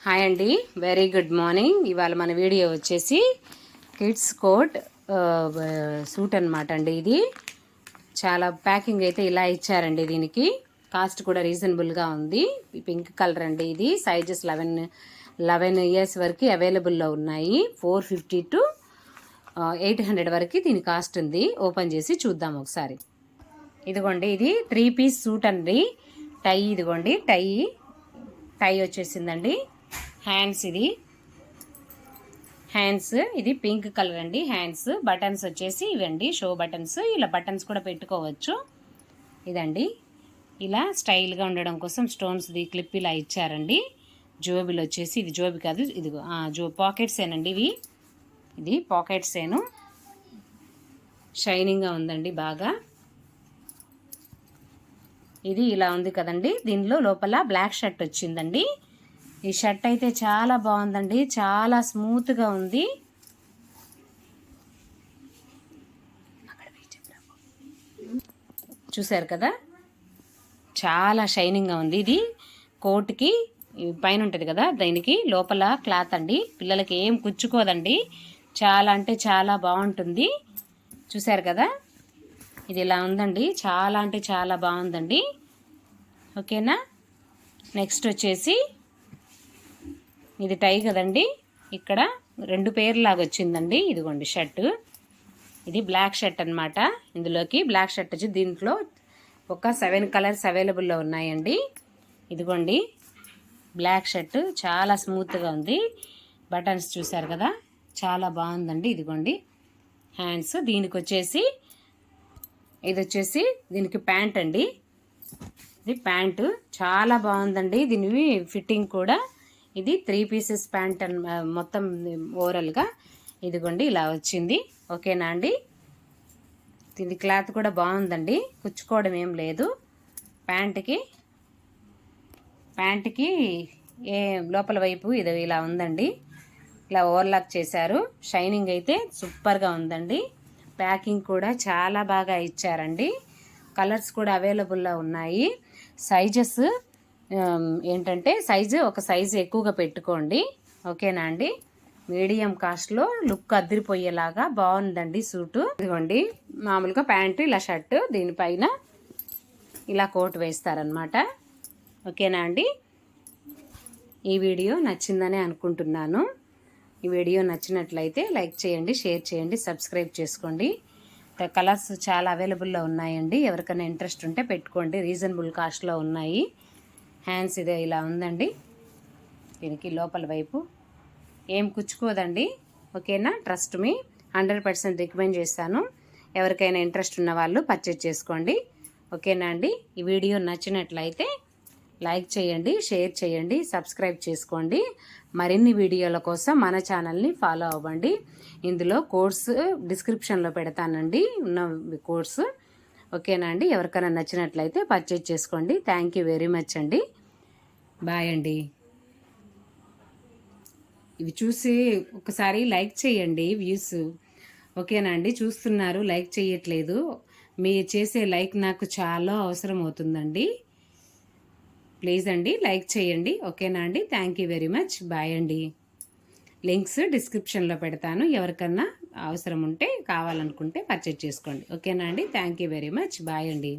Hi అండి, very good morning. ఇవాళ మన వీడియో వచ్చేసి కిడ్స్ కోట్ సూట్ అనమాట అండి. ఇది చాలా ప్యాకింగ్ అయితే ఇలా ఇచ్చారండి. దీనికి కాస్ట్ కూడా రీజనబుల్గా ఉంది. పింక్ కలర్ అండి. ఇది సైజెస్ 11 ఇయర్స్ వరకు అవైలబుల్లో ఉన్నాయి. 450 to 800 వరకు దీని కాస్ట్ ఉంది. ఓపెన్ చేసి చూద్దాం ఒకసారి. ఇదిగోండి, ఇది 3 పీస్ సూట్ అండి. టై ఇదిగోండి, టై వచ్చేసిందండి. హ్యాండ్స్ ఇది పింక్ కలర్ అండి. హ్యాండ్స్ బటన్స్ వచ్చేసి ఇవండి, షో బటన్స్. ఇలా బటన్స్ కూడా పెట్టుకోవచ్చు. ఇదండి, ఇలా స్టైల్గా ఉండడం కోసం స్టోన్స్ది క్లిప్ ఇలా ఇచ్చారండి. జోబిలు వచ్చేసి, ఇది జోబి కాదు, ఇదిగో పాకెట్స్ ఏనండి ఇవి. ఇది పాకెట్స్ ఏను, షైనింగ్గా ఉందండి బాగా. ఇది ఇలా ఉంది కదండి. దీనిలో లోపల బ్లాక్ షర్ట్ వచ్చిందండి. ఈ షర్ట్ అయితే చాలా బాగుందండి, చాలా స్మూత్గా ఉంది. చూసారు కదా, చాలా షైనింగ్గా ఉంది. ఇది కోట్కి పైన ఉంటుంది కదా, దీనికి లోపల క్లాత్ అండి. పిల్లలకి ఏం కుచ్చుకోదండి, చాలా అంటే చాలా బాగుంటుంది. చూసారు కదా, ఇది ఇలా ఉందండి. చాలా అంటే చాలా బాగుందండి. ఓకేనా. నెక్స్ట్ వచ్చేసి ఇది టై కదండి. ఇక్కడ 2 పేర్లాగా వచ్చిందండి. ఇదిగోండి షర్టు, ఇది బ్లాక్ షర్ట్ అనమాట. ఇందులోకి బ్లాక్ షర్ట్ వచ్చి దీంట్లో ఒక 7 కలర్స్ అవైలబుల్లో ఉన్నాయండి. ఇదిగోండి బ్లాక్ షర్ట్, చాలా స్మూత్గా ఉంది. బటన్స్ చూసారు కదా, చాలా బాగుందండి. ఇదిగోండి హ్యాండ్స్. దీనికి వచ్చేసి ఇది వచ్చేసి దీనికి ప్యాంట్ అండి. ఇది ప్యాంటు చాలా బాగుందండి. దీని ఫిట్టింగ్ కూడా ఇది 3 పీసెస్ ప్యాంట్ మొత్తం ఓవరాల్గా. ఇదిగోండి ఇలా వచ్చింది. ఓకేనా అండి. ఇది క్లాత్ కూడా బాగుందండి, కుచ్చుకోవడం ఏం లేదు. ప్యాంట్కి ఏ లోపల వైపు ఇది ఇలా ఉందండి. ఇలా ఓవర్లాక్ చేశారు. షైనింగ్ అయితే సూపర్గా ఉందండి. ప్యాకింగ్ కూడా చాలా బాగా ఇచ్చారండి. కలర్స్ కూడా అవైలబుల్లో ఉన్నాయి. సైజెస్ ఏంటంటే ఒక సైజు ఎక్కువగా పెట్టుకోండి. ఓకేనా అండి. మీడియం కాస్ట్లో లుక్ అదిరిపోయేలాగా బాగుందండి సూటు. ఇదిగోండి మామూలుగా ప్యాంటు, ఇలా షర్టు, దీనిపైన ఇలా కోట్ వేస్తారనమాట. ఓకేనా అండి. ఈ వీడియో నచ్చిందని అనుకుంటున్నాను. ఈ వీడియో నచ్చినట్లయితే లైక్ చేయండి, షేర్ చేయండి, సబ్స్క్రైబ్ చేసుకోండి. కలర్స్ చాలా అవైలబుల్లో ఉన్నాయండి. ఎవరికైనా ఇంట్రెస్ట్ ఉంటే పెట్టుకోండి, రీజనబుల్ కాస్ట్లో ఉన్నాయి. హ్యాండ్స్ ఇదే ఇలా ఉందండి. దీనికి లోపల వైపు ఏం కుచ్చుకోదండి. ఓకేనా. ట్రస్ట్ మీ, 100% రికమెండ్ చేస్తాను. ఎవరికైనా ఇంట్రెస్ట్ ఉన్న వాళ్ళు పర్చేజ్ చేసుకోండి. ఓకేనా అండి. ఈ వీడియో నచ్చినట్లయితే లైక్ చేయండి, షేర్ చేయండి, సబ్స్క్రైబ్ చేసుకోండి. మరిన్ని వీడియోల కోసం మన ఛానల్ని ఫాలో అవ్వండి. ఇందులో కోర్స్ డిస్క్రిప్షన్లో పెడతానండి, ఉన్న కోర్సు. ఓకేనా అండి. ఎవరికైనా నచ్చినట్లయితే పర్చేజ్ చేసుకోండి. థ్యాంక్ యూ వెరీ మచ్ అండి. బాయ్ అండి. ఇవి చూసి ఒకసారి లైక్ చేయండి, వ్యూస్. ఓకేనా అండి. చూస్తున్నారు, లైక్ చేయట్లేదు. మీరు చేసే లైక్ నాకు చాలా అవసరం అవుతుందండి. ప్లీజ్ అండి, లైక్ చేయండి. ఓకేనా అండి. Thank you very much. Bye అండి. లింక్స్ డిస్క్రిప్షన్లో పెడతాను. ఎవరికన్నా అవసరం ఉంటే, కావాలనుకుంటే పర్చేజ్ చేసుకోండి. ఓకేనా అండి. Thank you very much. Bye అండి.